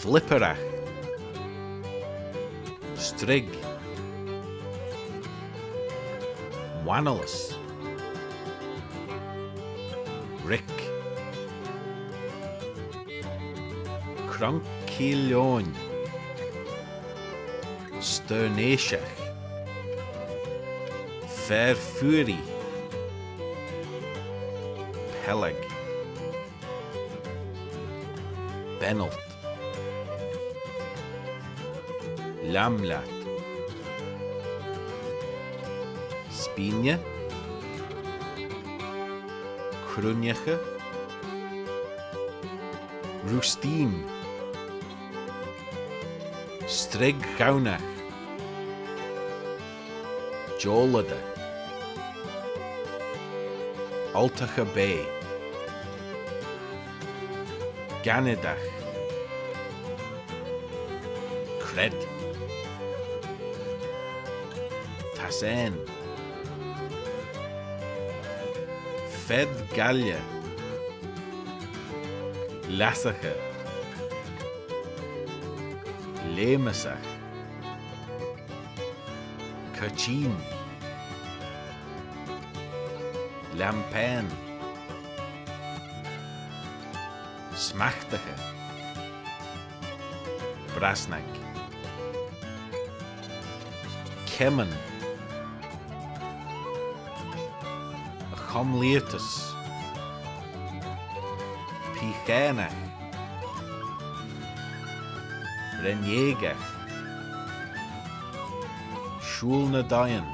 Flipperach. Strig. Wanalus. Rick. Cronkylion. Sternatiach. Fairfury. Peleg. Benalt. Lamlat. Spinje. Krunjeche. Roestien. Strig Gaunach. Jolade. Altache Bay. Ganedach. Cred. Tassen. Fed Gallia. Lassache. Lemesach. Kachin. Lampan. Smachtige. Brasnak. Kemmen. Chamleertus. Pichanach. Renjegach. Shulnadayan.